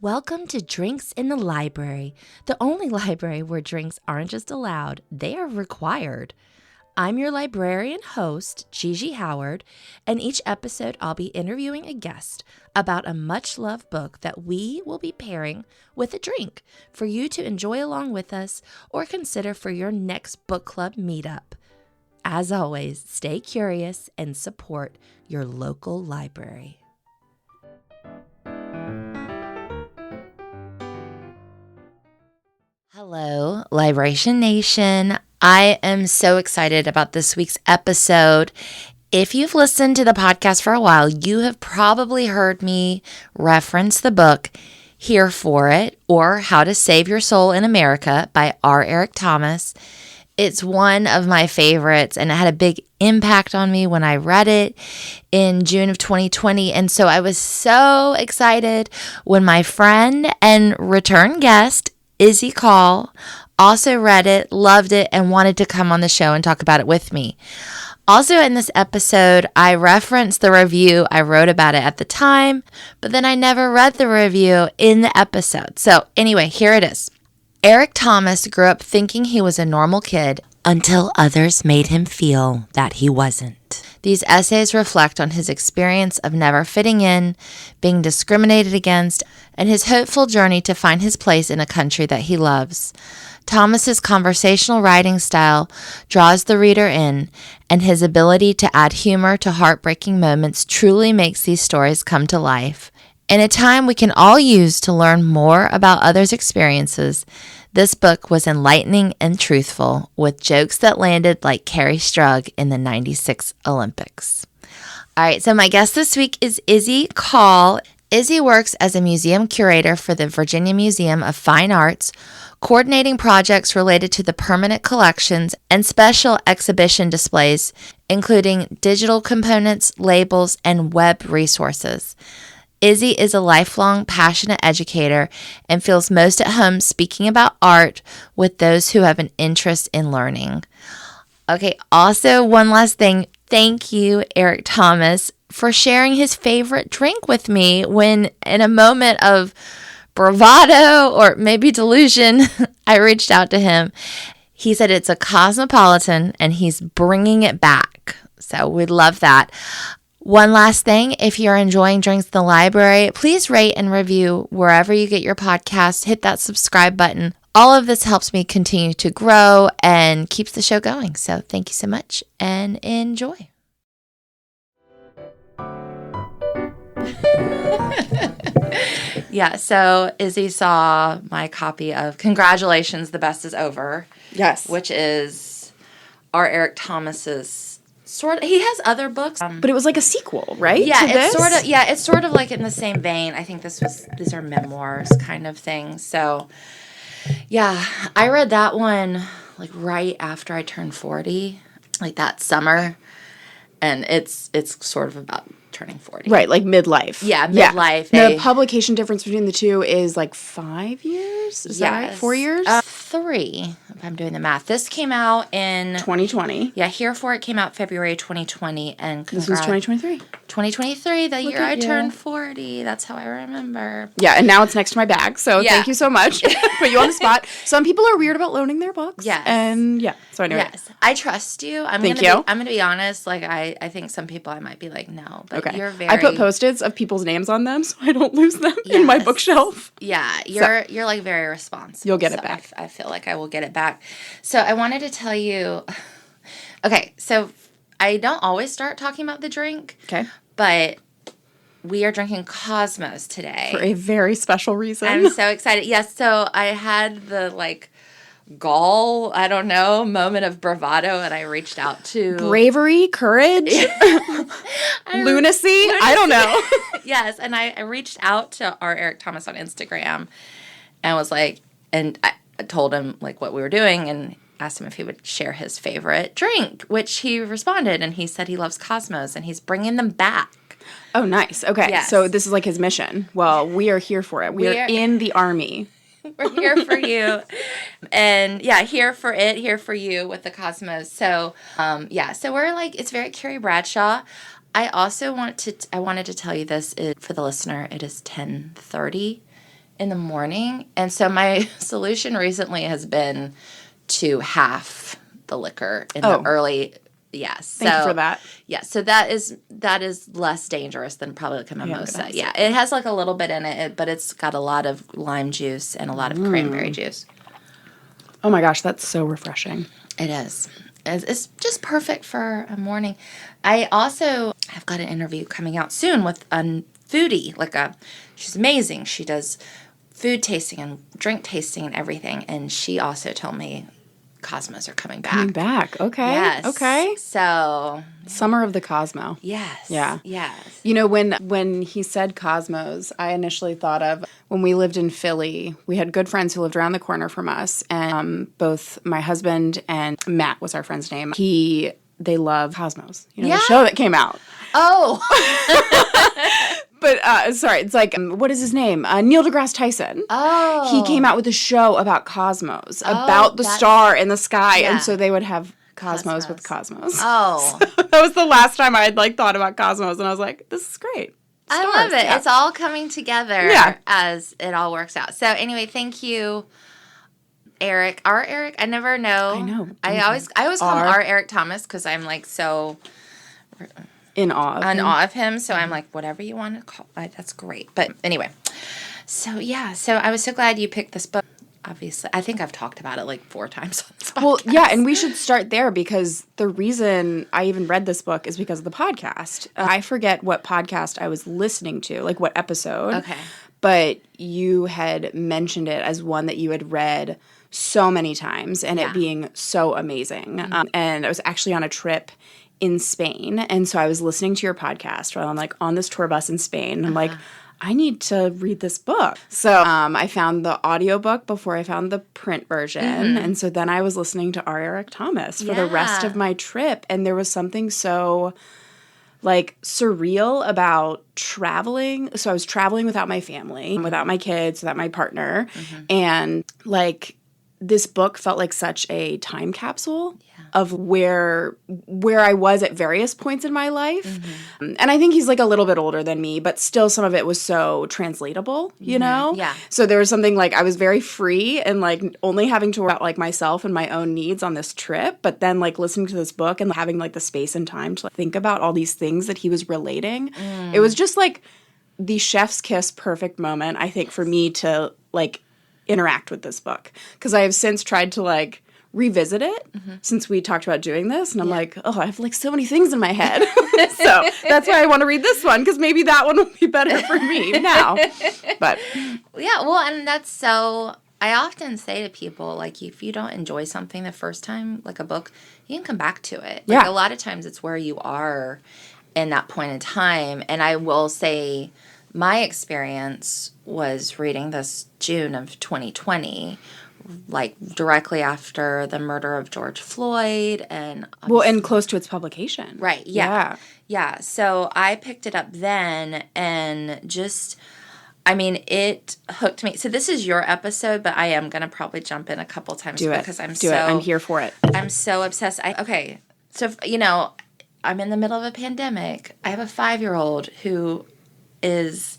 Welcome to Drinks in the Library, the only library where drinks aren't just allowed, they are required. I'm your librarian host, Gigi Howard, and each episode I'll be interviewing a guest about a much-loved book that we will be pairing with a drink for you to enjoy along with us or consider for your next book club meetup. As always, stay curious and support your local library. Hello, Liberation Nation. I am so excited about this week's episode. If you've listened to the podcast for a while, you have probably heard me reference the book Here For It, or How to Save Your Soul in America by R. Eric Thomas. It's one of my favorites, and it had a big impact on me when I read it in June of 2020. And so I was so excited when my friend and return guest, Izzie Call, also read it, loved it, and wanted to come on the show and talk about it with me. Also in this episode, I referenced the review. I wrote about it at the time, but then I never read the review in the episode. So anyway, here it is. Eric Thomas grew up thinking he was a normal kid until others made him feel that he wasn't. These essays reflect on his experience of never fitting in, being discriminated against, and his hopeful journey to find his place in a country that he loves. Thomas's conversational writing style draws the reader in, and his ability to add humor to heartbreaking moments truly makes these stories come to life. In a time we can all use to learn more about others' experiences, this book was enlightening and truthful, with jokes that landed like Carrie Strug in the '96 Olympics. All right, so my guest this week is Izzie Call. Izzie works as a museum curator for the Virginia Museum of Fine Arts, coordinating projects related to the permanent collections and special exhibition displays, including digital components, labels, and web resources. Izzie is a lifelong passionate educator and feels most at home speaking about art with those who have an interest in learning. Okay, also one last thing. Thank you, Eric Thomas, for sharing his favorite drink with me when, in a moment of bravado or maybe delusion, I reached out to him. He said it's a Cosmopolitan and he's bringing it back. So we'd love that. One last thing, if you're enjoying Drinks in the Library, please rate and review wherever you get your podcasts. Hit that subscribe button. All of this helps me continue to grow and keeps the show going. So thank you so much and enjoy. Yeah, so Izzie saw my copy of Congratulations, The Best Is Over. Yes. Which is R. Eric Thomas's he has other books. But it was like a sequel, right? Yeah, to this? It's sort of like in the same vein. I think these are memoirs kind of things. So yeah, I read that one like right after I turned 40, like that summer. And it's sort of about turning 40. Right, like midlife. Yeah, midlife. Yeah. The publication difference between the two is like 5 years? Is that right? 4 years? 3, if I'm doing the math. This came out in 2020. Yeah, Here For It came out February 2020. And this was 2023. 2023, the year I turned 40. That's how I remember. Yeah, and now it's next to my bag, so thank you so much. Put you on the spot. Some people are weird about loaning their books. Yes. And yeah, so anyway. Yes, I trust you. I'm gonna be honest. Like I think some people I might be like, no, but you're very. I put Post-its of people's names on them so I don't lose them in my bookshelf. Yeah, you're like very responsible. You'll get it back. I feel like I will get it back. So I wanted to tell you. Okay, so I don't always start talking about the drink. Okay. But we are drinking Cosmos today. For a very special reason. I'm so excited. Yes, so I had the moment of bravado, and I reached out to... Bravery, courage, lunacy, I don't know. Yes, and I reached out to R. Eric Thomas on Instagram and was like, and I told him what we were doing and asked him if he would share his favorite drink, which he responded, and he said he loves Cosmos, and he's bringing them back. Oh, nice. Okay, yes. So this is like his mission. Well, we are here for it. We are in the army. We're here for you. And yeah, here for you with the Cosmos. So, so we're it's very Carrie Bradshaw. I also wanted to tell you this for the listener. It is 10:30 in the morning. And so my solution recently has been to half the liquor in the early. Yes. Thank you for that. Yeah. So that is less dangerous than probably like a mimosa. Yeah. It has like a little bit in it, but it's got a lot of lime juice and a lot of cranberry juice. Oh my gosh, that's so refreshing. It is. It's just perfect for a morning. I also have got an interview coming out soon with a foodie. She's amazing. She does food tasting and drink tasting and everything. And she also told me Cosmos are coming back. Coming back. Okay. Yes. Okay. So. Summer of the Cosmo. Yes. Yeah. Yes. You know, when he said Cosmos, I initially thought of when we lived in Philly, we had good friends who lived around the corner from us. And both my husband and Matt was our friend's name. They love Cosmos. You know, the show that came out. Oh. But, sorry, it's like, what is his name? Neil deGrasse Tyson. Oh. He came out with a show about Cosmos, about the star in the sky. Yeah. And so they would have Cosmos with Cosmos. Oh. So that was the last time I had, thought about Cosmos. And I was like, this is great. Stars. I love it. Yeah. It's all coming together as it all works out. So anyway, thank you, Eric. Our Eric, I never know. I know. I always call him our Eric Thomas because I'm so... in awe of him. So I'm like, whatever you want to call it, that's great. But anyway, so I was so glad you picked this book. Obviously, I think I've talked about it 4 times on this podcast. Well, yeah, and we should start there because the reason I even read this book is because of the podcast. I forget what podcast I was listening to, what episode. Okay. But you had mentioned it as one that you had read so many times and it being so amazing. Mm-hmm. And I was actually on a trip in Spain. And so I was listening to your podcast while I'm on this tour bus in Spain. And I'm I need to read this book. So I found the audiobook before I found the print version. Mm-hmm. And so then I was listening to R. Eric Thomas for the rest of my trip. And there was something so surreal about traveling. So I was traveling without my family, without my kids, without my partner. Mm-hmm. And this book felt like such a time capsule of where I was at various points in my life. Mm-hmm. And I think he's a little bit older than me, but still some of it was so translatable, you know? Yeah. So there was something I was very free and only having to worry about myself and my own needs on this trip, but then listening to this book and having the space and time to think about all these things that he was relating. It was just the chef's kiss perfect moment, I think, for me to interact with this book. Because I have since tried to revisit it since we talked about doing this. And I'm I have so many things in my head. So that's why I want to read this one, because maybe that one will be better for me now. But yeah, well, and that's so... I often say to people, if you don't enjoy something the first time, a book, you can come back to it. A lot of times it's where you are in that point in time. And I will say my experience was reading this June of 2020, directly after the murder of George Floyd. And close to its publication. Right, yeah. So I picked it up then and just... it hooked me. So this is your episode, but I am going to probably jump in a couple times because I'm I'm here for it. I'm so obsessed. So, I'm in the middle of a pandemic. I have a 5-year-old who is,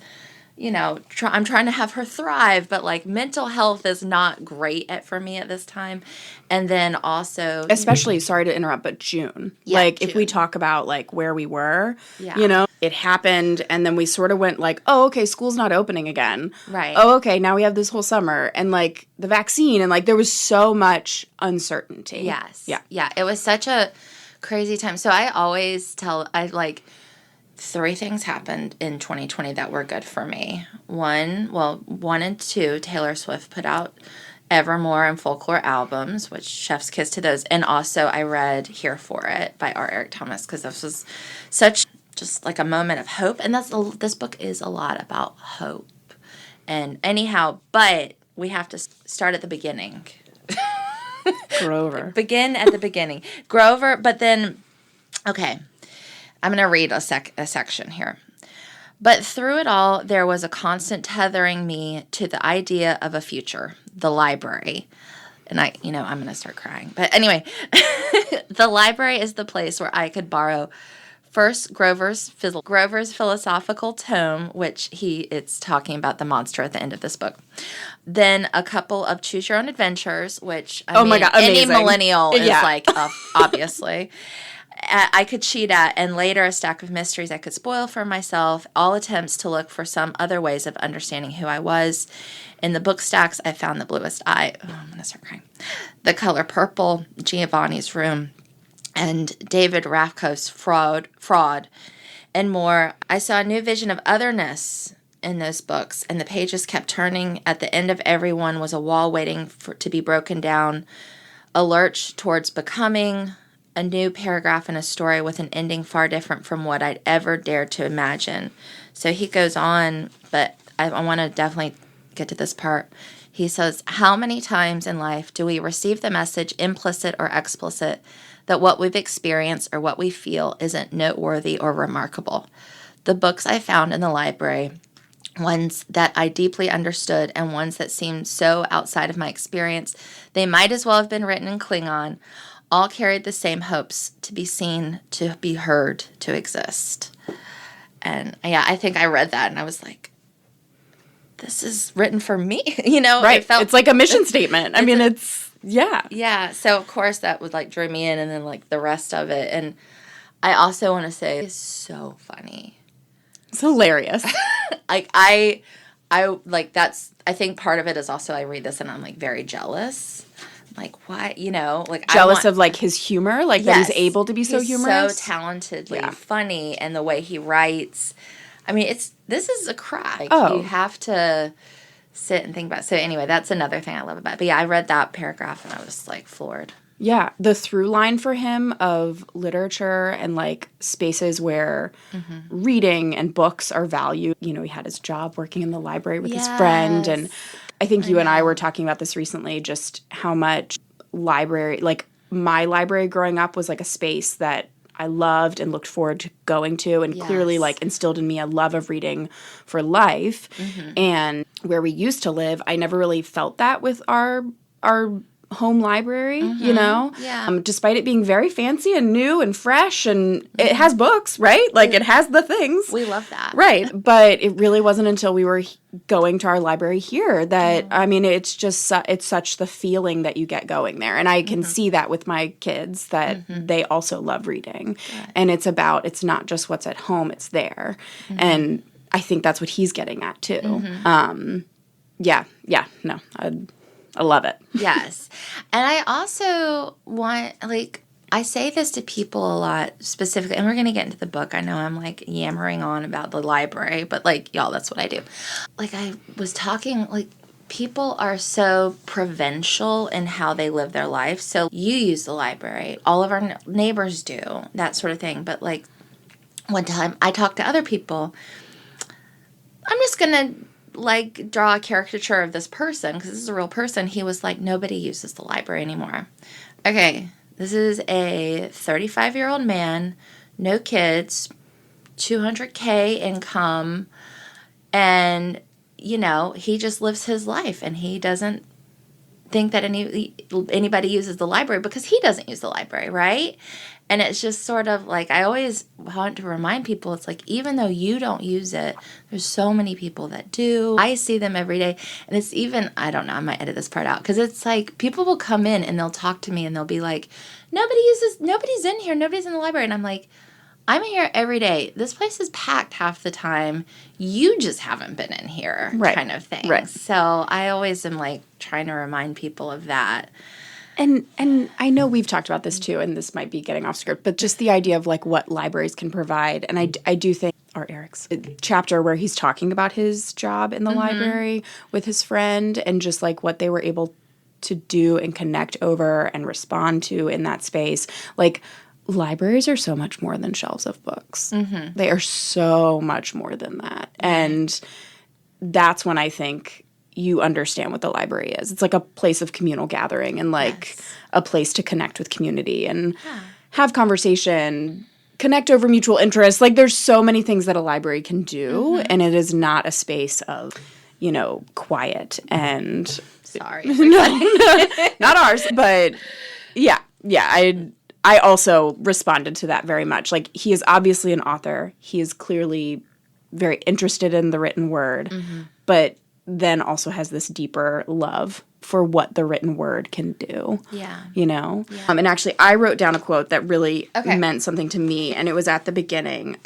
I'm trying to have her thrive, but mental health is not great for me at this time. And then also... Especially, sorry to interrupt, but June. Yeah, if we talk about where we were, yeah. It happened and then we sort of went oh, okay, school's not opening again. Right. Oh, okay, now we have this whole summer and the vaccine and there was so much uncertainty. Yes. Yeah. Yeah, it was such a crazy time. So I always tell... 3 things happened in 2020 that were good for me. 1 and 2, Taylor Swift put out Evermore and Folklore albums, which chef's kiss to those. And also I read Here For It by R. Eric Thomas, because this was such just a moment of hope. And this book is a lot about hope. And anyhow, but we have to start at the beginning. Grover. Begin at the beginning. Grover, but then, okay. I'm going to read a section here. But through it all, there was a constant tethering me to the idea of a future, the library. And I'm going to start crying. But anyway, the library is the place where I could borrow First, Grover's philosophical tome, which it's talking about the monster at the end of this book. Then a couple of choose your own adventures, which my God, any amazing. millennial is Yeah. like, obviously. I could cheat at, and later a stack of mysteries I could spoil for myself, all attempts to look for some other ways of understanding who I was. In the book stacks, I found The Bluest Eye. Oh, I'm going to start crying. The Color Purple, Giovanni's Room, and David Raffco's Fraud, and more. I saw a new vision of otherness in those books, and the pages kept turning. At the end of every one was a wall waiting to be broken down, a lurch towards becoming, a new paragraph in a story with an ending far different from what I'd ever dared to imagine. So he goes on, but I want to definitely get to this part. He says, how many times in life do we receive the message, implicit or explicit, that what we've experienced or what we feel isn't noteworthy or remarkable? The books I found in the library, ones that I deeply understood and ones that seemed so outside of my experience, they might as well have been written in Klingon, all carried the same hopes: to be seen, to be heard, to exist. And yeah, I think I read that and I was like, this is written for me, Right. It's like a mission statement. Yeah. Yeah. So of course that would like drew me in, and then like the rest of it. And I also want to say it's so funny. It's hilarious. Like I like I think part of it is also I read this and I'm like very jealous. Like what, like Jealous of like his humor, like that he's able to be so humorous. So talentedly funny, and the way he writes. I mean, this is a craft. You have to sit and think about it. So anyway, that's another thing I love about it. But yeah, I read that paragraph and I was like floored. Yeah, the through line for him of literature and like spaces where reading and books are valued. He had his job working in the library with his friend, and I think you and I were talking about this recently, just how much library, like my library growing up was like a space that I loved and looked forward to going to, and clearly like instilled in me a love of reading for life. And where we used to live, I never really felt that with our home library, Yeah. Despite it being very fancy and new and fresh, and it has books, right? Like it has the things. We love that. Right. But it really wasn't until we were going to our library here that, I mean, it's just, it's such the feeling that you get going there. And I can see that with my kids that they also love reading. Good. And it's not just what's at home, it's there. And I think that's what he's getting at too. I love it. Yes. And I also want, I say this to people a lot specifically, and we're going to get into the book. I know I'm yammering on about the library, but y'all, that's what I do. I was talking, people are so provincial in how they live their life. So you use the library. All of our neighbors do, that sort of thing. But one time I talked to other people. I'm just going to draw a caricature of this person because this is a real person. He was like, nobody uses the library anymore. Okay, this is a 35-year-old man, no kids, $200K income, and he just lives his life, and he doesn't think that anybody uses the library because he doesn't use the library, right? And it's just sort of I always want to remind people, it's even though you don't use it, there's so many people that do. I see them every day. And it's even, I don't know, I might edit this part out. Because it's people will come in and they'll talk to me and they'll be like, nobody's in here, nobody's in the library. And I'm like, I'm here every day. This place is packed half the time. You just haven't been in here, kind of thing. Right. So I always am trying to remind people of that. And I know we've talked about this too, and this might be getting off script, but just the idea of what libraries can provide. And I do think Eric's chapter where he's talking about his job in the library with his friend and just what they were able to do and connect over and respond to in that space. Libraries are so much more than shelves of books. They are so much more than that. And that's when I think you understand what the library is. It's a place of communal gathering and a place to connect with community and have conversation, connect over mutual interests. There's so many things that a library can do, and it is not a space of, quiet and sorry. no, not ours, but yeah, I also responded to that very much. Like, he is obviously an author. He is clearly very interested in the written word, but then also has this deeper love for what the written word can do. Yeah. You know? Yeah. And actually, I wrote down a quote that really meant something to me, and it was at the beginning.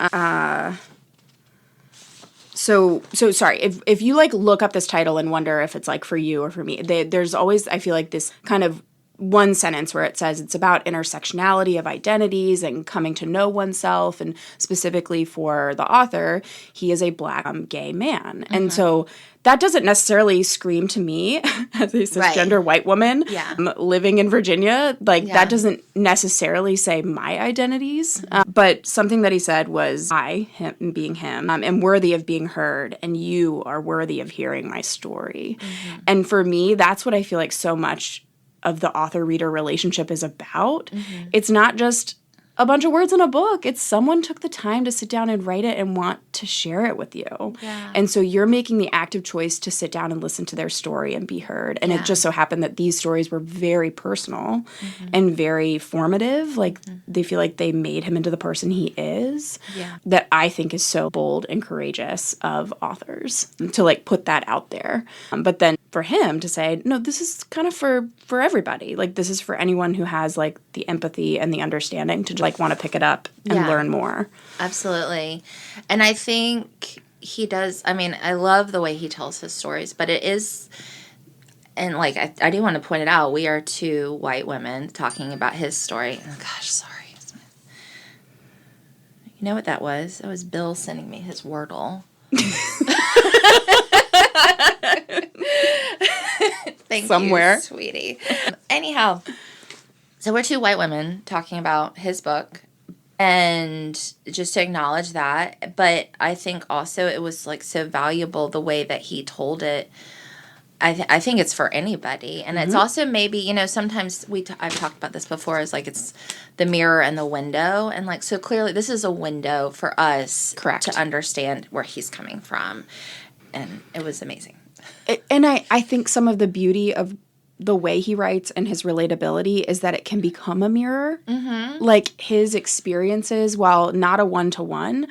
So sorry, if you, like, look up this title and wonder if it's, like, for you or for me, there's always, I feel like, this kind of one sentence where it says it's about intersectionality of identities and coming to know oneself, and specifically for the author, he is a Black gay man. And so that doesn't necessarily scream to me as a cisgender white woman living in Virginia. Like, that doesn't necessarily say my identities. But something that he said was, I, him being him, am worthy of being heard, and you are worthy of hearing my story. And for me, that's what I feel like so much of the author-reader relationship is about. It's not just a bunch of words in a book. It's someone took the time to sit down and write it and want to share it with you. Yeah. And so you're making the active choice to sit down and listen to their story and be heard. And it just so happened that these stories were very personal and very formative. Like, they feel like they made him into the person he is. Yeah. That I think is so bold and courageous of authors to, like, put that out there. But then for him to say, no, this is kind of for everybody. Like, this is for anyone who has, like, the empathy and the understanding to, like, want to pick it up and learn more. Absolutely. And I think he does, I mean, I love the way he tells his stories, but it is, and, like, I do want to point it out, we are two white women talking about his story. Oh, gosh, sorry. You know what that was? That was Bill sending me his Wordle. Thank Somewhere. you, sweetie. Anyhow, so we're two white women talking about his book, and just to acknowledge that. But I think also it was, like, so valuable the way that he told it. I think it's for anybody. And it's also maybe, you know, sometimes I've talked about this before, is like it's the mirror and the window. And, like, so clearly this is a window for us to understand where he's coming from. And it was amazing. And I think some of the beauty of the way he writes and his relatability is that it can become a mirror. Like, his experiences, while not a one-to-one,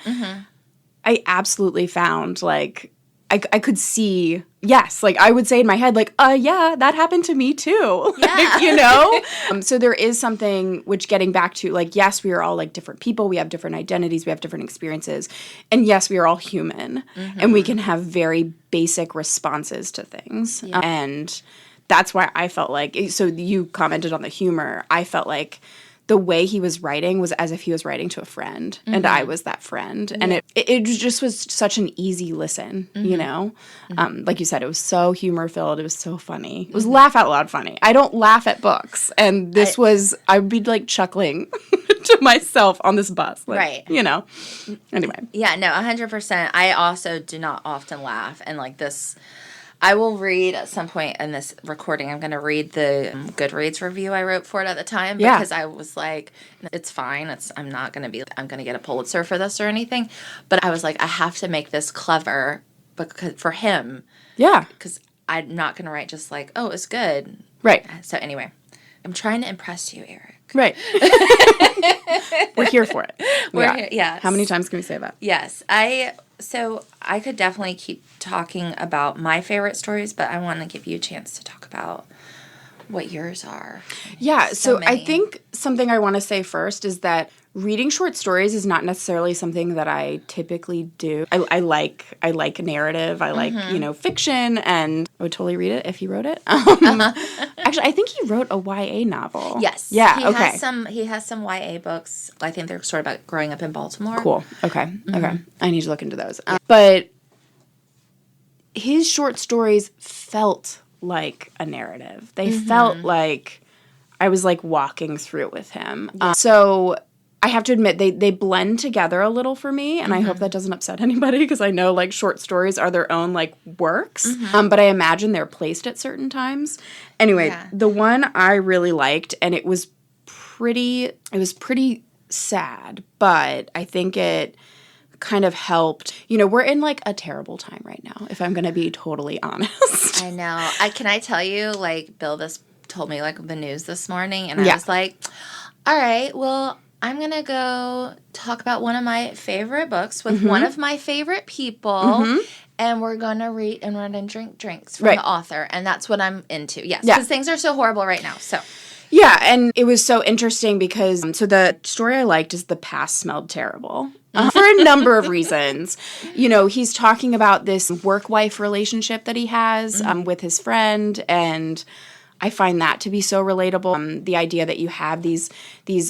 I absolutely found, like, I could see, yes, like, I would say in my head, like, yeah, that happened to me too. Yeah. Like, you know? So there is something, which, getting back to, like, yes, we are all, like, different people. We have different identities. We have different experiences. And yes, we are all human. And we can have very basic responses to things. Yeah. And that's why I felt like, so you commented on the humor. I felt like the way he was writing was as if he was writing to a friend, and I was that friend. And it just was such an easy listen, you know? Like you said, it was so humor-filled. It was so funny. It was laugh-out-loud funny. I don't laugh at books. And this I would be, like, chuckling to myself on this bus. Like, you know? Anyway. Yeah, no, 100%. I also do not often laugh. And, like, this... I will read at some point in this recording. I'm going to read the Goodreads review I wrote for it at the time, because I was like, it's fine. I'm going to get a Pulitzer for this or anything. But I was like, I have to make this clever for him. Yeah. Because I'm not going to write just like, oh, it's good. Right. So anyway, I'm trying to impress you, Eric. Right. We're here for it. We're here. Yeah. How many times can we say that? Yes. So I could definitely keep talking about my favorite stories, but I want to give you a chance to talk about what yours are. Yeah, so I think something I want to say first is that reading short stories is not necessarily something that I typically do. I like narrative. I like, you know, fiction, and I would totally read it if he wrote it. Actually, I think he wrote a YA novel. Yes. Yeah, he has some YA books. I think they're sort of about growing up in Baltimore. Cool. Okay. Okay. I need to look into those. But his short stories felt like a narrative. They felt like I was, like, walking through it with him. Yeah. So I have to admit, they blend together a little for me, and I hope that doesn't upset anybody, because I know, like, short stories are their own, like, works, but I imagine they're placed at certain times. Anyway, the one I really liked, and it was pretty sad, but I think it kind of helped. You know, we're in, like, a terrible time right now, if I'm going to be totally honest. I know. Can I tell you, like, Bill told me, like, the news this morning, and I was like, All right. Well, I'm going to go talk about one of my favorite books with one of my favorite people. And we're going to read and we're going to drink drinks from the author. And that's what I'm into. Yes. Because things are so horrible right now. So. Yeah. And it was so interesting because, so the story I liked is The Past Smelled Terrible. For a number of reasons. You know, he's talking about this work-wife relationship that he has with his friend, and I find that to be so relatable. The idea that you have these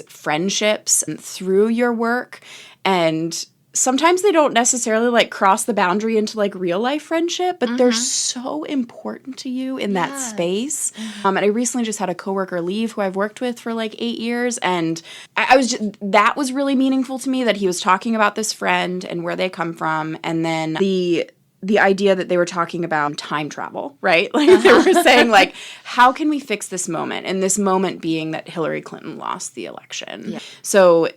friendships through your work, and sometimes they don't necessarily like cross the boundary into like real life friendship, but they're so important to you in that space. And I recently just had a coworker leave who I've worked with for like 8 years, and I was just, that was really meaningful to me that he was talking about this friend and where they come from, and then the idea that they were talking about time travel, right? Like they were saying, like, how can we fix this moment? And this moment being that Hillary Clinton lost the election. Yeah. So,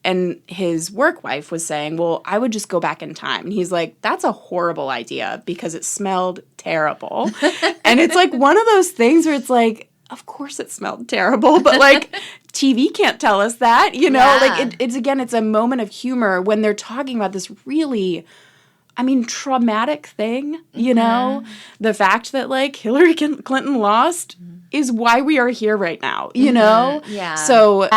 and his work wife was saying, well, I would just go back in time. And he's like, that's a horrible idea because it smelled terrible. And it's like one of those things where it's like, of course it smelled terrible, but like TV can't tell us that, you know? Like it's a moment of humor when they're talking about this really, I mean, traumatic thing, you know? The fact that, like, Hillary Clinton lost is why we are here right now, you know? Yeah. So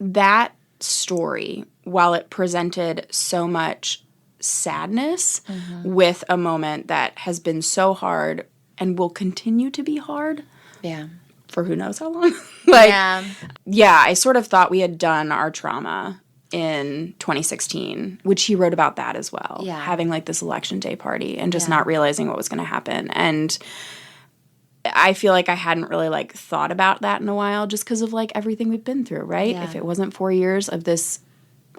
that story, while it presented so much sadness with a moment that has been so hard and will continue to be hard. Yeah. For who knows how long. I sort of thought we had done our trauma in 2016, which he wrote about that as well. Yeah. Having like this election day party and just not realizing what was going to happen. And I feel like I hadn't really like thought about that in a while just because of like everything we've been through, right? Yeah. If it wasn't 4 years of this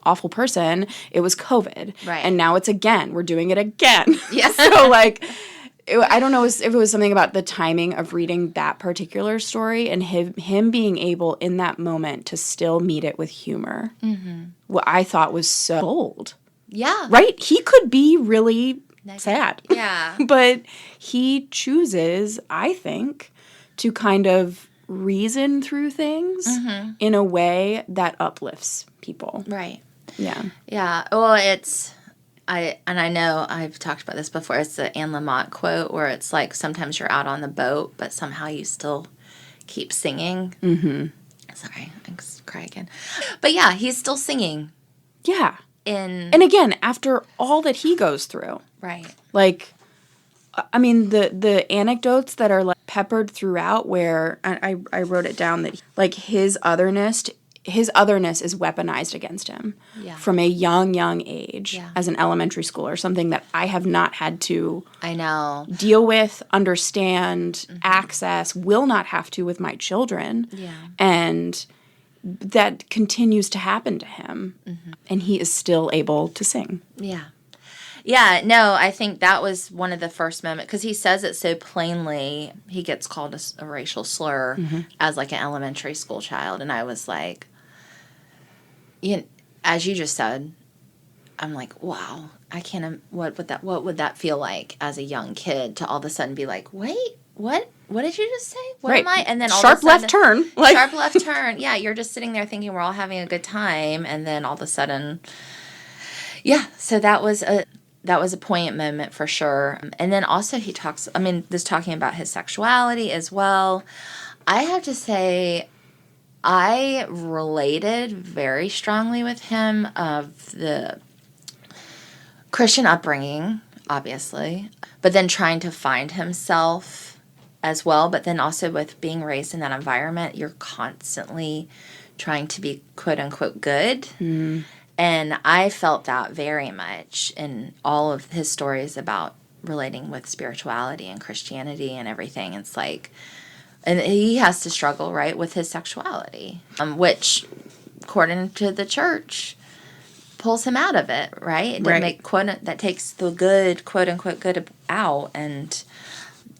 awful person, it was COVID. Right. And now it's again. We're doing it again. Yeah. So like, I don't know if it was something about the timing of reading that particular story and him being able in that moment to still meet it with humor. What I thought was so bold. Yeah. Right? He could be really sad. Yeah. But he chooses, I think, to kind of reason through things in a way that uplifts people. Right. Yeah. Yeah. Well, I know I've talked about this before. It's the Anne Lamott quote where it's like sometimes you're out on the boat, but somehow you still keep singing. Sorry, I cry again. But yeah, he's still singing. Yeah. And again, after all that he goes through. Right. Like, I mean, the anecdotes that are like peppered throughout where I wrote it down that like his otherness is weaponized against him from a young age as an elementary schooler, something that I have not had to deal with, understand, access, will not have to with my children. Yeah. And that continues to happen to him. And he is still able to sing. Yeah. Yeah, no, I think that was one of the first moments, because he says it so plainly. He gets called a racial slur as like an elementary school child, and I was like, as you just said, I'm like, wow, I can't. What would that feel like as a young kid to all of a sudden be like, wait, what did you just say? What am I? And then all sharp left turn, sharp left turn. Yeah, you're just sitting there thinking we're all having a good time, and then all of a sudden, yeah. So that was a poignant moment for sure. And then also he talks, talking about his sexuality as well. I have to say, I related very strongly with him of the Christian upbringing, obviously, but then trying to find himself as well. But then also with being raised in that environment, you're constantly trying to be quote unquote good. And I felt that very much in all of his stories about relating with spirituality and Christianity and everything. It's like, and he has to struggle, right, with his sexuality, which, according to the church, pulls him out of it, right? That takes the good, quote unquote, good out. And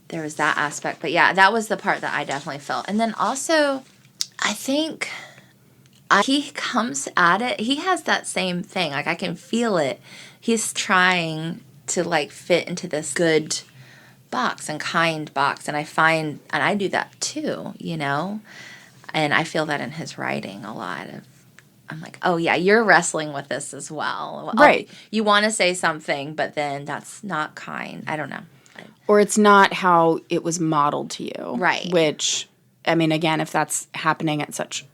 there was that aspect. But yeah, that was the part that I definitely felt. And then also, I think he comes at it. He has that same thing. Like, I can feel it. He's trying to, like, fit into this good box and kind box. And I do that too, you know? And I feel that in his writing a lot. I'm like, oh, yeah, you're wrestling with this as well. Right. You want to say something, but then that's not kind. I don't know. Or it's not how it was modeled to you. Right. Which, I mean, again, if that's happening at such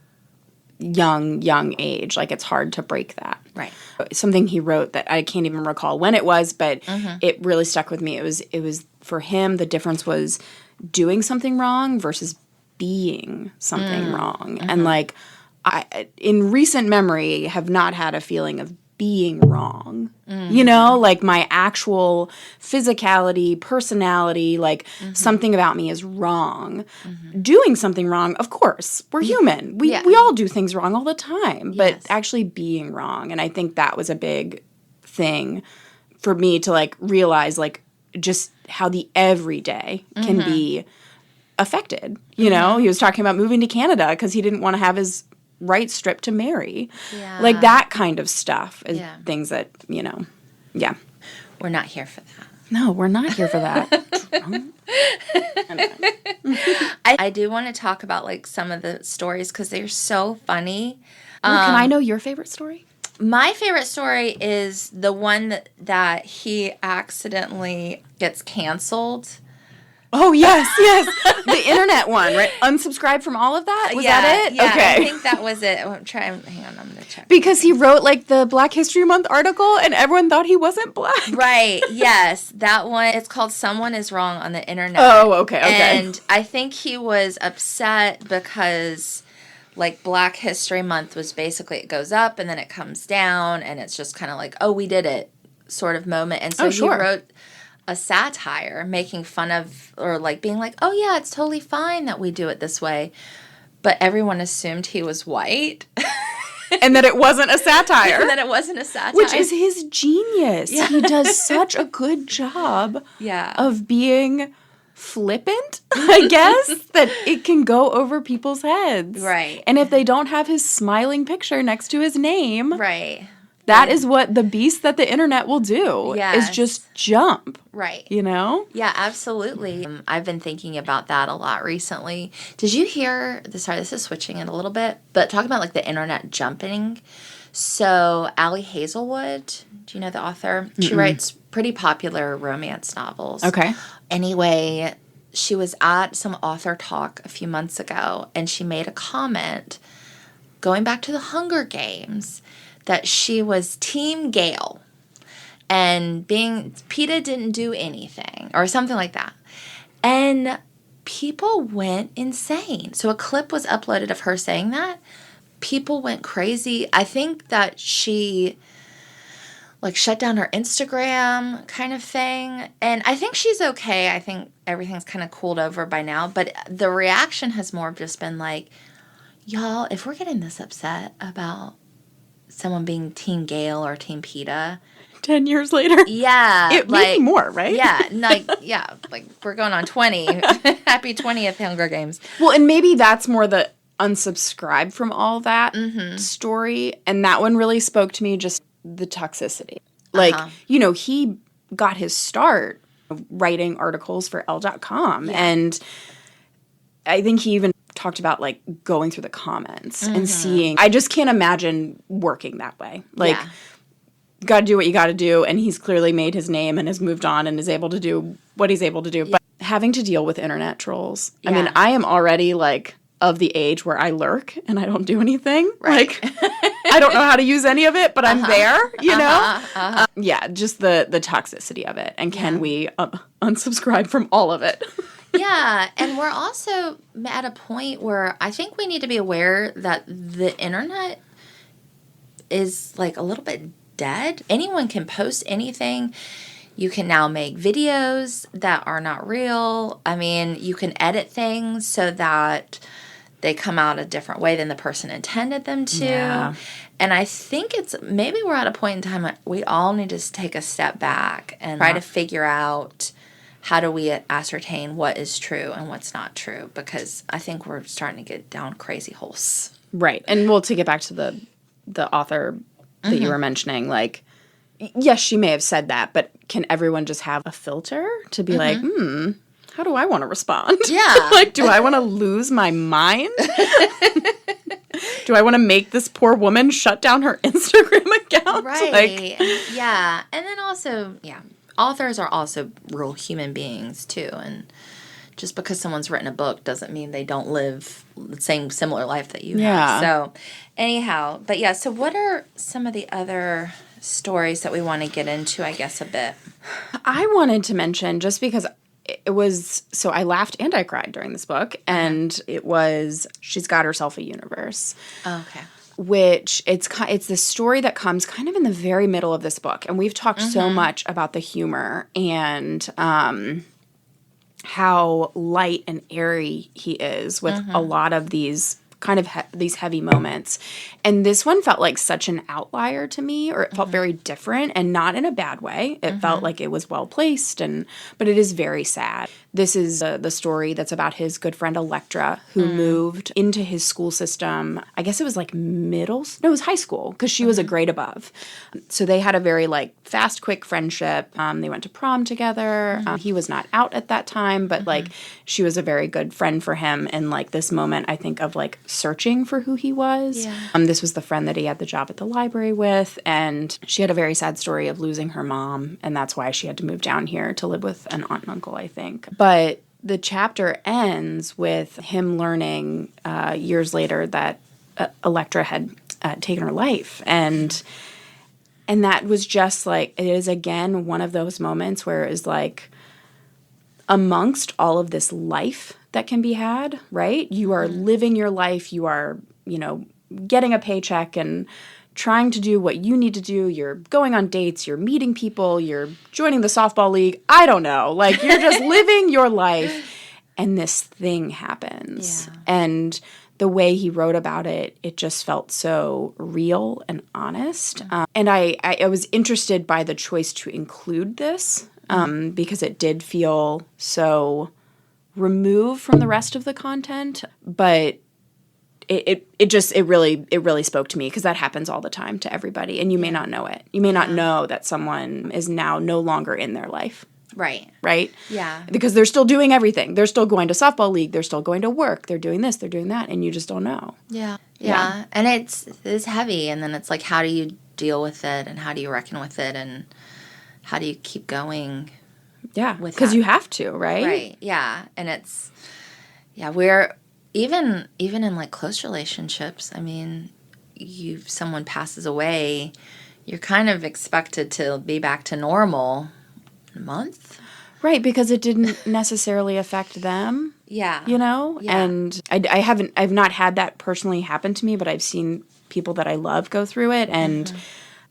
young age, like, it's hard to break that. Right. Something he wrote that I can't even recall when it was, but it really stuck with me. It was for him, the difference was doing something wrong versus being something wrong. And, like, I, in recent memory, have not had a feeling of being wrong. You know, like, my actual physicality, personality, like, something about me is wrong. Doing something wrong, of course, we're human. We all do things wrong all the time, but actually being wrong. And I think that was a big thing for me to, like, realize, like, just how the everyday can be affected. You know, he was talking about moving to Canada because he didn't want to have his rights stripped to marry. Yeah. Like, that kind of stuff is things that, you know, We're not here for that. No, we're not here for that. I do want to talk about, like, some of the stories because they're so funny. Can I know your favorite story? My favorite story is the one that he accidentally gets canceled. Oh, yes. The internet one, right? Unsubscribed from all of that? Was that it? Yeah, okay. I think that was it. Hang on, I'm going to check. Because he wrote, like, the Black History Month article, and everyone thought he wasn't black. Right, yes. That one, it's called Someone is Wrong on the Internet. Oh, okay. And I think he was upset because, like, Black History Month was basically, it goes up and then it comes down, and it's just kind of like, oh, we did it sort of moment. And so he wrote a satire making fun of, or, like, being like, oh, yeah, it's totally fine that we do it this way. But everyone assumed he was white. And that it wasn't a satire. And that it wasn't a satire. Which is his genius. Yeah. He does such a good job of being flippant, I guess, that it can go over people's heads. Right. And if they don't have his smiling picture next to his name. Right. That is what the beast that the internet will do. Is just jump. Right. You know? Yeah, absolutely. I've been thinking about that a lot recently. Did you hear, sorry, this is switching it a little bit, but talking about, like, the internet jumping. So Allie Hazelwood, do you know the author? She writes pretty popular romance novels. Okay. Anyway, she was at some author talk a few months ago, and she made a comment going back to the Hunger Games that she was Team Gale, and PETA didn't do anything, or something like that. And people went insane. So a clip was uploaded of her saying that. People went crazy. I think that she, like, shut down her Instagram kind of thing. And I think she's okay. I think everything's kind of cooled over by now. But the reaction has more just been like, y'all, if we're getting this upset about someone being Team Gale or Team PETA 10 years later. Yeah. It maybe more, right? Yeah. Like we're going on 20. Happy 20th Hunger Games. Well, and maybe that's more the unsubscribe from all that story. And that one really spoke to me, just the toxicity. Like, you know, he got his start writing articles for Elle.com. Yeah. And I think he even talked about, like, going through the comments and seeing. I just can't imagine working that way. Like, got to do what you got to do, and he's clearly made his name and has moved on and is able to do what he's able to do. But having to deal with internet trolls, I mean, I am already, like, of the age where I lurk and I don't do anything. Right. Like, I don't know how to use any of it, but I'm there, you know? Yeah, just the toxicity of it. And can we unsubscribe from all of it? Yeah, and we're also at a point where I think we need to be aware that the internet is, like, a little bit dead. Anyone can post anything. You can now make videos that are not real. I mean, you can edit things so that they come out a different way than the person intended them to. Yeah. And I think maybe we're at a point in time that we all need to take a step back and try to figure out, how do we ascertain what is true and what's not true? Because I think we're starting to get down crazy holes. Right. And we'll take it back to the author that you were mentioning. Like, yes, she may have said that, but can everyone just have a filter to be like, how do I want to respond? Yeah. Like, do I want to lose my mind? Do I want to make this poor woman shut down her Instagram account? Right. Like, yeah. And then also, authors are also real human beings too. And just because someone's written a book doesn't mean they don't live the same similar life that you have. So anyhow, but yeah, so what are some of the other stories that we want to get into, I guess, a bit? I wanted to mention, just because it was, so I laughed and I cried during this book, and it was She's Got Herself a Universe. Oh, okay. Which it's the story that comes kind of in the very middle of this book. And we've talked so much about the humor and how light and airy he is with a lot of these kind of these heavy moments. And this one felt like such an outlier to me, or it felt very different, and not in a bad way. It felt like it was well placed, but it is very sad. This is the story that's about his good friend Electra, who moved into his school system. I guess it was like it was high school, because she was a grade above. So they had a very like fast, quick friendship. They went to prom together. He was not out at that time, but like she was a very good friend for him. And like this moment, I think, of like searching for who he was. Yeah. This was the friend that he had the job at the library with, and she had a very sad story of losing her mom, and that's why she had to move down here to live with an aunt and uncle, I think. But the chapter ends with him learning years later that Electra had taken her life, and that was just like, it is again one of those moments where it is like, amongst all of this life that can be had, right? You are living your life, you are, getting a paycheck and trying to do what you need to do. You're going on dates, you're meeting people, you're joining the softball league. I don't know. Like, you're just living your life, and this thing happens. Yeah. And the way he wrote about it, it just felt so real and honest. And I was interested by the choice to include this because it did feel so removed from the rest of the content, but it really spoke to me, because that happens all the time to everybody, and you may not know it. You may not know that someone is now no longer in their life. Right. Right? Yeah. Because they're still doing everything. They're still going to softball league. They're still going to work. They're doing this. They're doing that. And you just don't know. Yeah. Yeah. And it's heavy. And then it's like, how do you deal with it? And how do you reckon with it? And how do you keep going? Yeah. Because you have to, right? Right. Yeah. And it's, we're, even in like close relationships, I mean, someone passes away, you're kind of expected to be back to normal in a month. Right, because it didn't necessarily affect them. Yeah. Yeah. And I've not had that personally happen to me, but I've seen people that I love go through it, and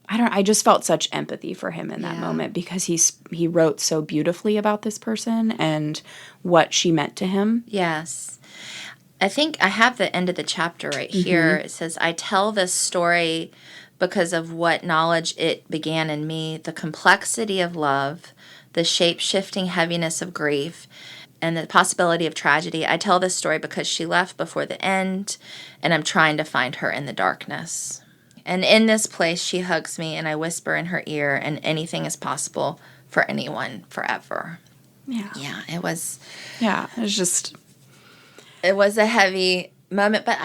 I just felt such empathy for him in that moment, because he wrote so beautifully about this person and what she meant to him. Yes. I think I have the end of the chapter right here. It says, I tell this story because of what knowledge it began in me, the complexity of love, the shape-shifting heaviness of grief, and the possibility of tragedy. I tell this story because she left before the end, and I'm trying to find her in the darkness. And in this place, she hugs me, and I whisper in her ear, and anything is possible for anyone forever. Yeah. Yeah, it was... Yeah, it was just... It was a heavy moment, but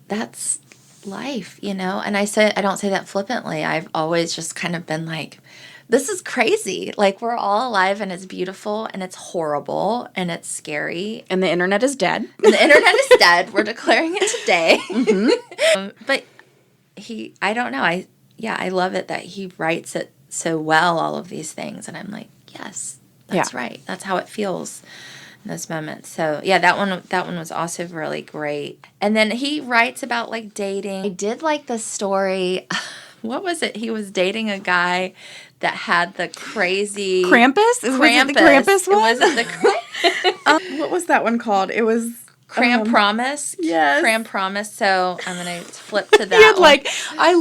that's life, and I don't say that flippantly. I've always just kind of been like, this is crazy. Like, we're all alive, and it's beautiful, and it's horrible, and it's scary. And the internet is dead. And the internet is dead. We're declaring it today. But I don't know. I love it that he writes it so well, all of these things. And I'm like, yes, that's right. That's how it feels in those moments. So that one was also really great. And then he writes about like dating. I did like the story. What was it? He was dating a guy that had the crazy Krampus? Was it the Krampus one? Was it the What was that one called? It was Cram promise. Yes. Cram promise. So I'm going to flip to that He had one. I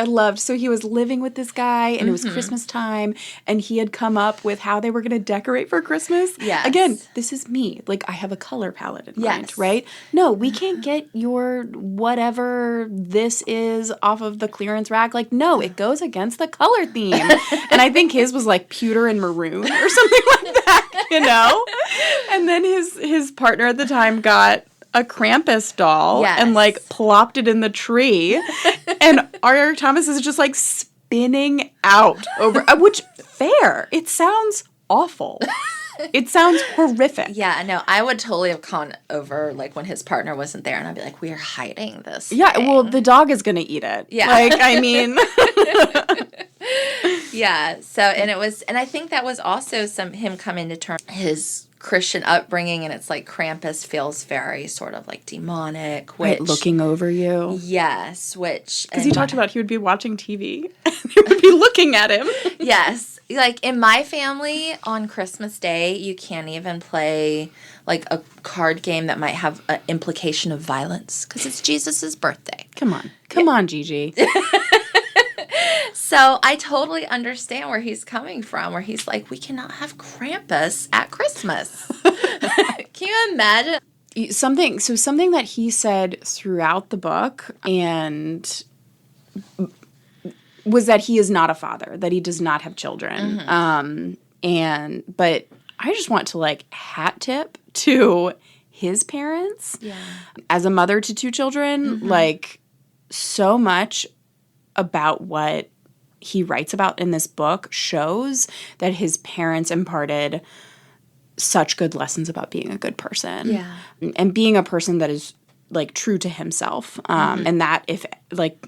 loved. So he was living with this guy and it was Christmas time and he had come up with how they were going to decorate for Christmas. Yes. Again, this is me. Like, I have a color palette in mind, Yes. right? No, we can't get your whatever this is off of the clearance rack. Like, no, it goes against the color theme. And I think his was like pewter and maroon or something like that, you know? And then his partner at the time got a Krampus doll and like plopped it in the tree. And Eric Thomas is just like spinning out over, which fair. It sounds awful. It sounds horrific. Yeah, no, I would totally have gone over like when his partner wasn't there and I'd be like, we're hiding this. Yeah, thing. well, the dog is going to eat it. Yeah. Like, I mean. Yeah, so, and I think that was also him coming to terms his Christian upbringing, and it's like Krampus feels very sort of like demonic, which, right, looking over you. Yes, which because he talked about he would be watching TV and he would be looking at him. Yes, like in my family on Christmas Day, you can't even play like a card game that might have an implication of violence because it's Jesus's birthday. Come on, Gigi. So I totally understand where he's coming from, where he's like, we cannot have Krampus at Christmas. Can you imagine? Something that he said throughout the book and was that he is not a father, that he does not have children. But I just want to like hat tip to his parents. Yeah. As a mother to two children, like so much about what he writes about in this book shows that his parents imparted such good lessons about being a good person. Yeah. And being a person that is like true to himself. And that if like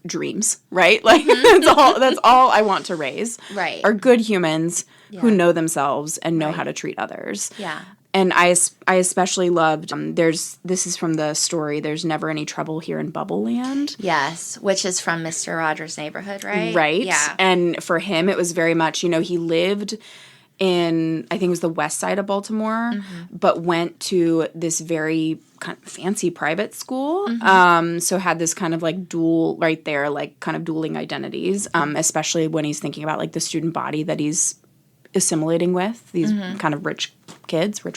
dreams, right? Like that's all I want to raise. Right. Are good humans who know themselves and know how to treat others. Yeah. And I especially loved, this is from the story, There's Never Any Trouble Here in Bubble Land. Yes, which is from Mr. Rogers' Neighborhood, right? Right. Yeah. And for him, it was very much, he lived in, I think it was the west side of Baltimore, but went to this very kind of fancy private school. So had this kind of like dual, right there, like kind of dueling identities, especially when he's thinking about like the student body that he's assimilating with, these kind of rich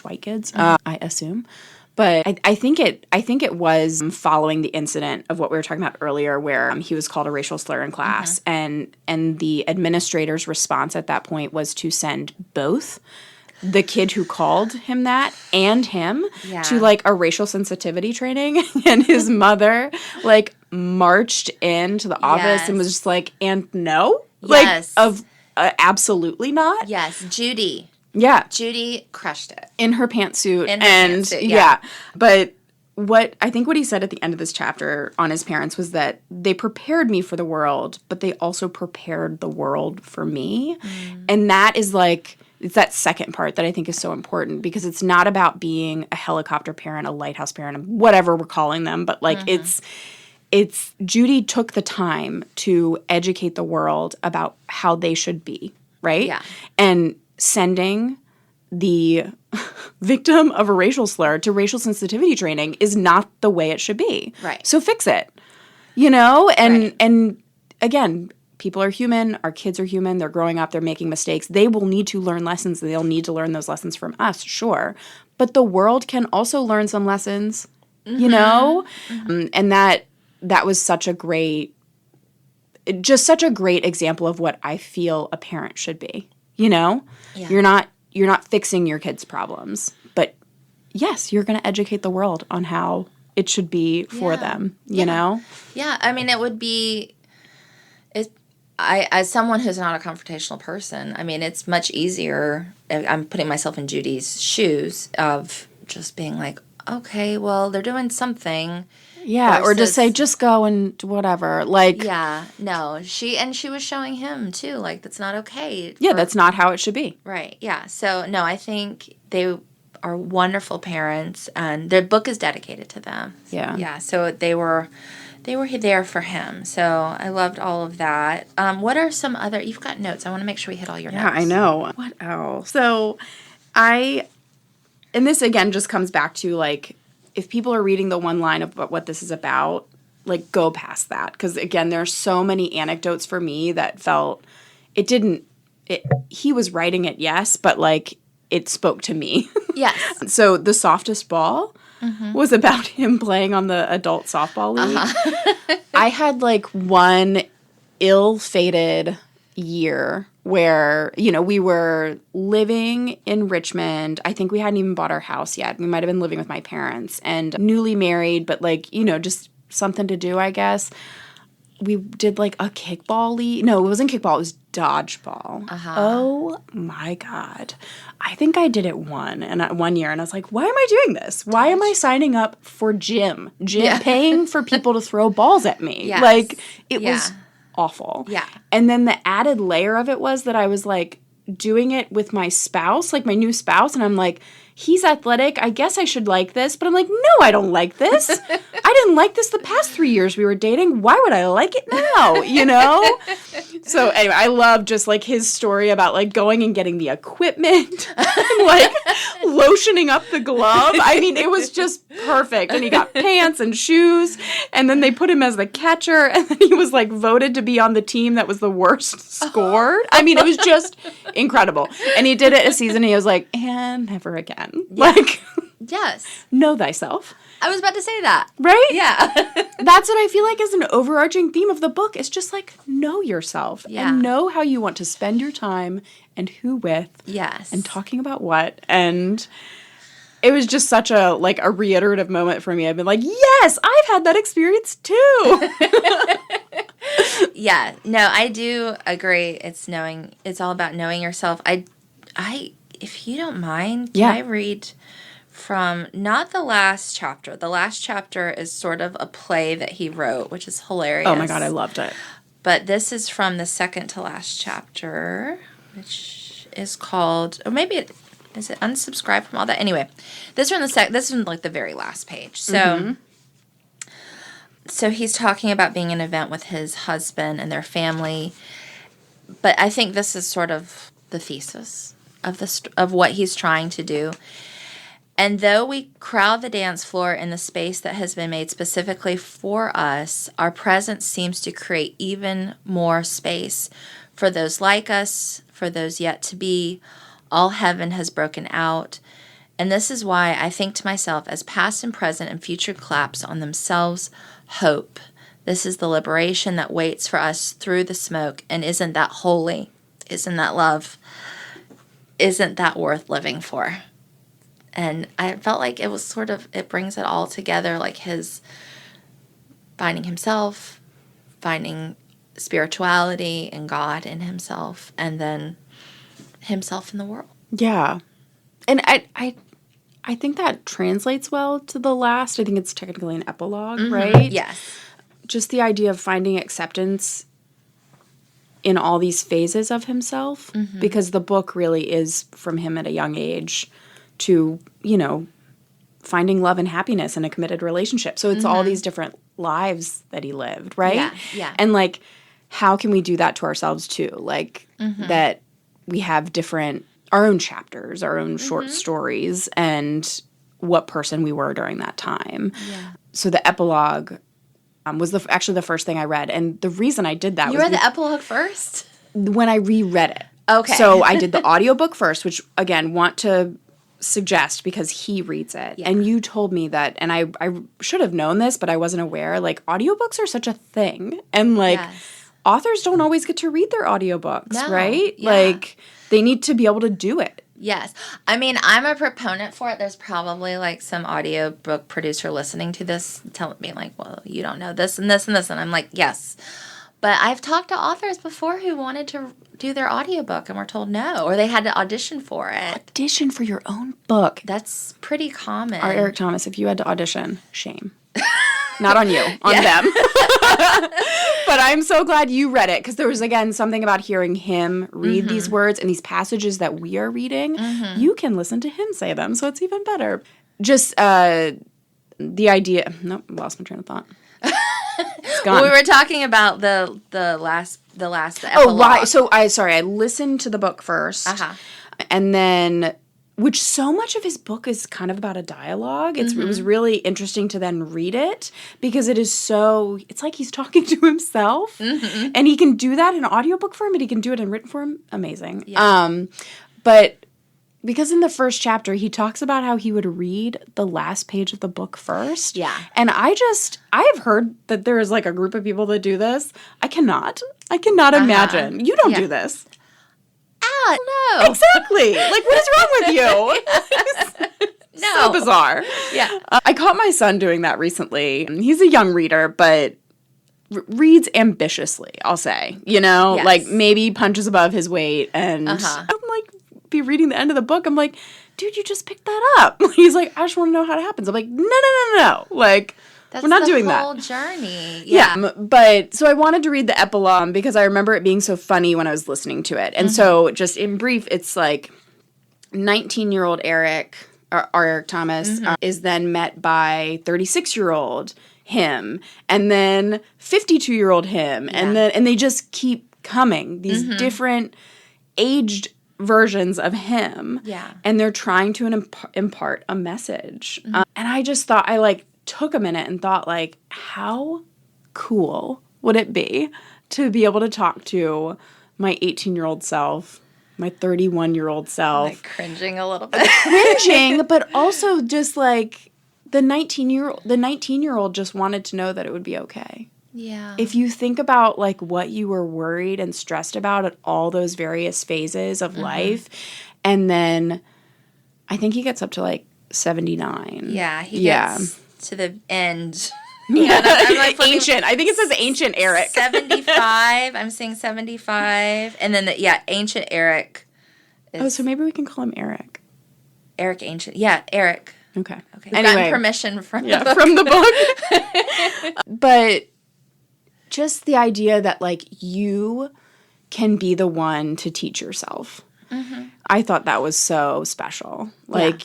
white kids, I assume. But I think it was following the incident of what we were talking about earlier, where he was called a racial slur in class, and the administrator's response at that point was to send both the kid who called him that and him to like a racial sensitivity training, and his mother like marched into the office and was just like, and no, like absolutely not. Yes, Judy. Yeah. Judy crushed it. In her pantsuit. Pantsuit, yeah. But what he said at the end of this chapter on his parents was that they prepared me for the world, but they also prepared the world for me. And that is like, it's that second part that I think is so important, because it's not about being a helicopter parent, a lighthouse parent, whatever we're calling them, but like it's Judy took the time to educate the world about how they should be, right? Yeah. And sending the victim of a racial slur to racial sensitivity training is not the way it should be. Right. So fix it. And again, people are human, our kids are human, they're growing up, they're making mistakes. They will need to learn lessons, they'll need to learn those lessons from us, sure. But the world can also learn some lessons, and that was such a great example of what I feel a parent should be. Yeah. You're not fixing your kids' problems, but yes, you're going to educate the world on how it should be for them, you know? Yeah, I mean, it would be as someone who's not a confrontational person, I mean, it's much easier. I'm putting myself in Judy's shoes of just being like, okay, well, they're doing something. Yeah, or just say, just go and whatever. Like, yeah, no, she was showing him too, like, that's not okay. Yeah, that's not how it should be. Right, yeah. So, no, I think they are wonderful parents, and their book is dedicated to them. Yeah. Yeah, so they were there for him. So I loved all of that. What are some other, you've got notes. I want to make sure we hit all your notes. Yeah, I know. What else? So and this again just comes back to like if people are reading the one line of what this is about, like, go past that. Because, again, there are so many anecdotes for me that felt he was writing it, yes, but, like, it spoke to me. Yes. So The Softest Ball was about him playing on the adult softball league. I had, like, one ill-fated year where, you know, we were living in Richmond. I think we hadn't even bought our house yet. We might have been living with my parents and newly married, but, like, you know, just something to do, I guess. We did, like, a kickball league. No, it wasn't kickball. It was dodgeball. Oh, my God. I think I did it one year, and I was like, why am I doing this? Why am I signing up for gym, paying for people to throw balls at me? Yes. Like, it was awful. Yeah. And then the added layer of it was that I was, like, doing it with my spouse, like my new spouse, and I'm like, he's athletic. I guess I should like this. But I'm like, no, I don't like this. I didn't like this the past 3 years we were dating. Why would I like it now? You know? So anyway, I love just, like, his story about, like, going and getting the equipment and, like, lotioning up the glove. I mean, it was just perfect. And he got pants and shoes. And then they put him as the catcher. And then he was, like, voted to be on the team that was the worst scored. I mean, it was just incredible. And he did it a season and he was like, and never again. Yeah. Like, yes. know thyself. I was about to say that. Right? Yeah. That's what I feel like is an overarching theme of the book. It's just like, know yourself. Yeah. And know how you want to spend your time and who with. Yes. And talking about what. And it was just such a, like, a reiterative moment for me. I've been like, yes, I've had that experience too. Yeah. No, I do agree. It's all about knowing yourself. If you don't mind, can I read from not the last chapter? The last chapter is sort of a play that he wrote, which is hilarious. Oh my God, I loved it. But this is from the second to last chapter, which is called, or maybe is it Unsubscribe from All That? Anyway, this is from like the very last page. So, so he's talking about being in an event with his husband and their family. But I think this is sort of the thesis of what he's trying to do. And though we crowd the dance floor in the space that has been made specifically for us, our presence seems to create even more space for those like us, for those yet to be. All heaven has broken out. And this is why I think to myself, as past and present and future claps on themselves, hope. This is the liberation that waits for us through the smoke. And isn't that holy? Isn't that love? Isn't that worth living for? And I felt like it was sort of, it brings it all together, like his finding himself, finding spirituality and God in himself, and then himself in the world. Yeah. And I think that translates well to the last. I think it's technically an epilogue, right? Yes. Just the idea of finding acceptance in all these phases of himself, because the book really is from him at a young age to, you know, finding love and happiness in a committed relationship. So it's all these different lives that he lived, right? Yeah, yeah. And, like, how can we do that to ourselves too? Like, that we have our own chapters, our own short stories, and what person we were during that time. Yeah. So the epilogue was actually the first thing I read. And the reason I did that You read the epilogue first? When I reread it. Okay. So I did the audiobook first, which, again, want to suggest because he reads it. Yeah. And you told me that, and I should have known this, but I wasn't aware, like, audiobooks are such a thing. And, like, authors don't always get to read their audiobooks, right? Yeah. Like, they need to be able to do it. Yes. I mean, I'm a proponent for it. There's probably, like, some audiobook producer listening to this telling me, like, well, you don't know this and this and this. And I'm like, yes. But I've talked to authors before who wanted to do their audiobook and were told no, or they had to audition for it. Audition for your own book. That's pretty common. Our Eric Thomas, if you had to audition, shame. Not on you, on them. But I'm so glad you read it, because there was, again, something about hearing him read these words and these passages that we are reading. You can listen to him say them, so it's even better. Just the idea. Nope, lost my train of thought. It's gone. We were talking about the last epilogue. Oh, right. So I listened to the book first, and then which so much of his book is kind of about a dialogue. It was really interesting to then read it because it's like he's talking to himself. And he can do that in audiobook form, but he can do it in written form. Amazing. Yeah. But because in the first chapter, he talks about how he would read the last page of the book first. Yeah. And I have heard that there is like a group of people that do this. I cannot imagine. You don't do this. No. Exactly. Like, what is wrong with you? No. So bizarre. Yeah. I caught my son doing that recently. He's a young reader, but reads ambitiously, I'll say. You know, Yes. like maybe punches above his weight. And I'm like, be reading the end of the book. I'm like, dude, you just picked that up. He's like, I just want to know how it happens. I'm like, no. Like, we're not doing that. That's the whole journey. Yeah. But so I wanted to read the epilogue because I remember it being so funny when I was listening to it. And so just in brief, it's like 19-year-old Eric Thomas is then met by 36-year-old him and then 52-year-old him. Yeah. And they just keep coming, these different aged versions of him. Yeah. And they're trying to impart a message. And I just thought, I like took a minute and thought, like, how cool would it be to be able to talk to my 18-year-old self, my 31-year-old self. Like cringing a little bit. Cringing, but also just like the 19-year-old just wanted to know that it would be okay. Yeah. If you think about like what you were worried and stressed about at all those various phases of life, and then I think he gets up to like 79. Yeah, he gets to the end. Yeah, I'm like ancient. I think it says ancient Eric. 75. I'm saying 75. And then, ancient Eric. So maybe we can call him Eric. Eric Ancient. Yeah, Eric. Okay. We've gotten permission from the book. From the book. But just the idea that, like, you can be the one to teach yourself. I thought that was so special. Like,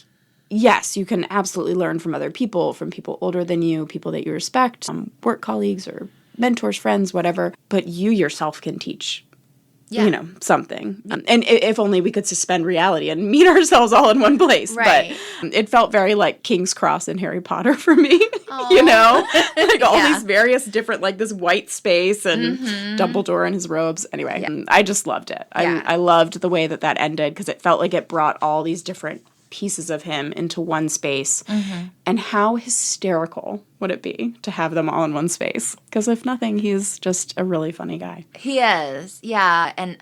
yes, you can absolutely learn from other people, from people older than you, people that you respect, work colleagues or mentors, friends, whatever. But you yourself can teach, something. And if only we could suspend reality and meet ourselves all in one place. Right. But it felt very like King's Cross in Harry Potter for me, like all these various different, like this white space and Dumbledore in his robes. Anyway, I just loved it. I loved the way that ended because it felt like it brought all these different pieces of him into one space. And how hysterical would it be to have them all in one space? Because if nothing, he's just a really funny guy. He is, yeah. And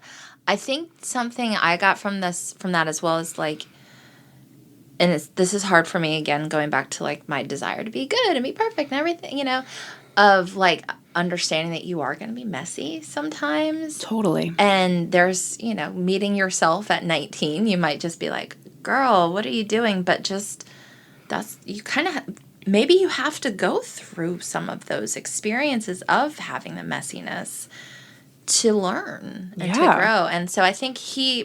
I think something I got from that as well is like, and this is hard for me, again, going back to like my desire to be good and be perfect and everything, of like understanding that you are going to be messy sometimes. Totally. And there's, meeting yourself at 19, you might just be like, girl, what are you doing? But you kind of, maybe you have to go through some of those experiences of having the messiness to learn and to grow. And so I think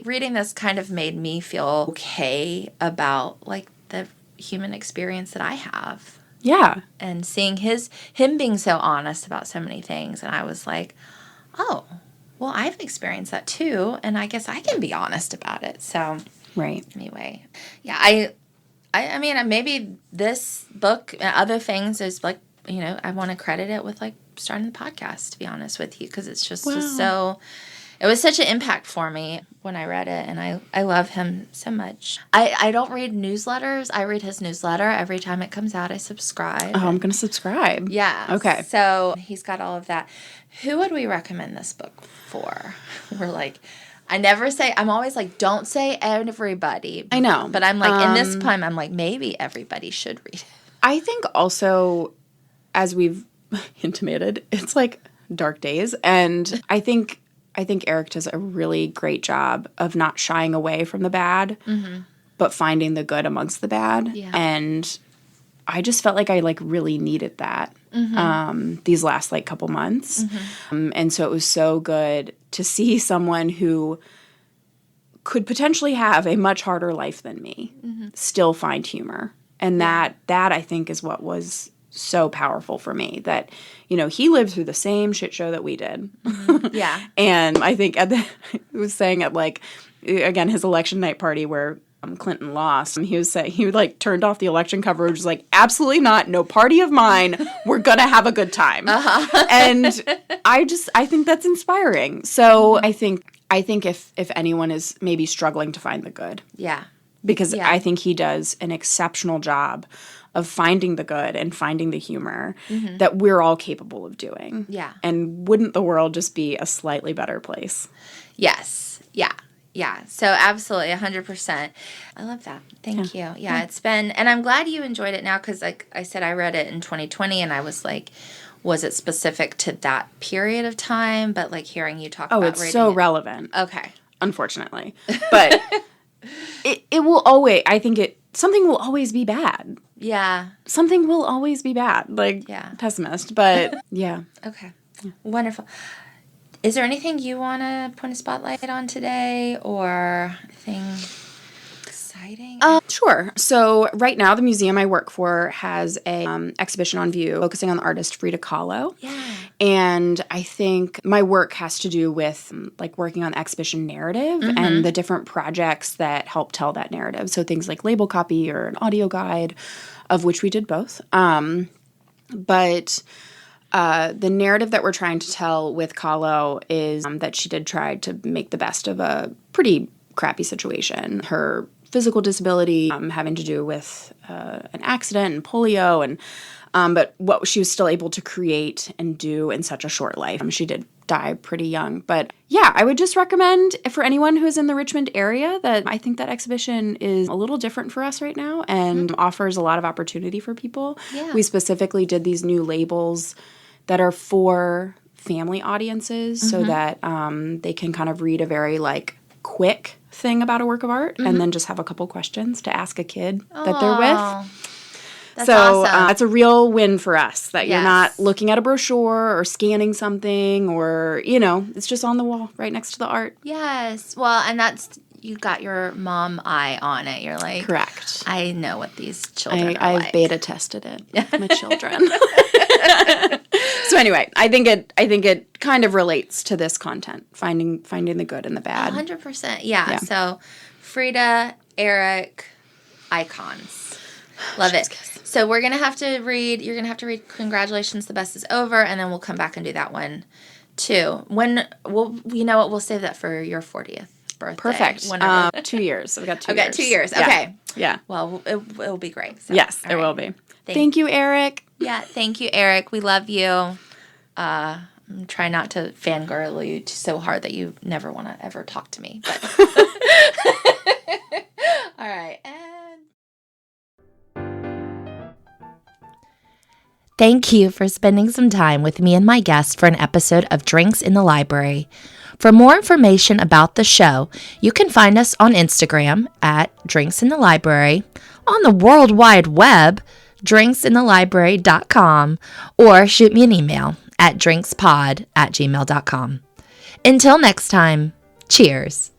reading this kind of made me feel okay about like the human experience that I have. Yeah. And seeing him being so honest about so many things. And I was like, oh, well, I've experienced that too. And I guess I can be honest about it. So right. Anyway, yeah, I mean, maybe this book and other things is like, I want to credit it with like starting the podcast, to be honest with you, because it's just it was such an impact for me when I read it, and I love him so much. I don't read newsletters. I read his newsletter. Every time it comes out, I subscribe. Oh, I'm going to subscribe. Yeah. Okay. So he's got all of that. Who would we recommend this book for? We're like... I'm always like, don't say everybody. I know. But I'm like, in this time, I'm like, maybe everybody should read it. I think also, as we've intimated, it's like dark days. And I think Eric does a really great job of not shying away from the bad, but finding the good amongst the bad. Yeah. And I just felt like I like really needed that these last like couple months. And so it was so good to see someone who could potentially have a much harder life than me still find humor. And that I think is what was so powerful for me, that, he lived through the same shit show that we did. Yeah. And I think he was saying at like, again, his election night party where Clinton lost, he was saying, he like turned off the election coverage, was like, absolutely not, no party of mine, we're gonna have a good time. And I think that's inspiring. So I think if anyone is maybe struggling to find the good. Yeah. Because I think he does an exceptional job of finding the good and finding the humor that we're all capable of doing. Yeah. And wouldn't the world just be a slightly better place? Yes. Yeah. Yeah. So absolutely, 100%. I love that. Thank you. Yeah, it's been, and I'm glad you enjoyed it now because, like I said, I read it in 2020 and I was like, was it specific to that period of time? But like hearing you talk about it's so relevant. Okay. Unfortunately. But it will always, I think something will always be bad. Yeah. Something will always be bad. Like, pessimist. But yeah. Okay. Yeah. Wonderful. Is there anything you want to point a spotlight on today or anything exciting? Sure. So right now, the museum I work for has a exhibition on view focusing on the artist Frida Kahlo. Yeah. And I think my work has to do with like working on the exhibition narrative and the different projects that help tell that narrative. So things like label copy or an audio guide, of which we did both. But the narrative that we're trying to tell with Kahlo is that she did try to make the best of a pretty crappy situation. Her physical disability having to do with an accident and polio, and but what she was still able to create and do in such a short life. She did die pretty young. But yeah, I would just recommend for anyone who is in the Richmond area that I think that exhibition is a little different for us right now and offers a lot of opportunity for people. Yeah. We specifically did these new labels that are for family audiences so that they can kind of read a very like quick thing about a work of art and then just have a couple questions to ask a kid that they're with. That's awesome. That's a real win for us that you're not looking at a brochure or scanning something or, it's just on the wall right next to the art. Yes. Well, and that's, you got your mom eye on it. You're like, correct. I know what these children are I've like. beta tested it with my children. So anyway, I think it kind of relates to this content, finding the good and the bad. 100%. Yeah. So Frida, Eric, icons. Love it. So you're going to have to read Congratulations, the Best is Over, and then we'll come back and do that one too. We'll save that for your 40th birthday. Perfect. 2 years. I've got 2 years. Okay, 2 years. Okay. Yeah. Well, it'll be great. So, yes, it will be. Thank you, Eric. Yeah, thank you, Eric. We love you. I'm trying not to fangirl you so hard that you never want to ever talk to me. But all right. Thank you for spending some time with me and my guest for an episode of Drinks in the Library. For more information about the show, you can find us on Instagram at Drinks in the Library, on the World Wide Web, drinksinthelibrary.com, or shoot me an email at drinkspod@gmail.com. Until next time, cheers.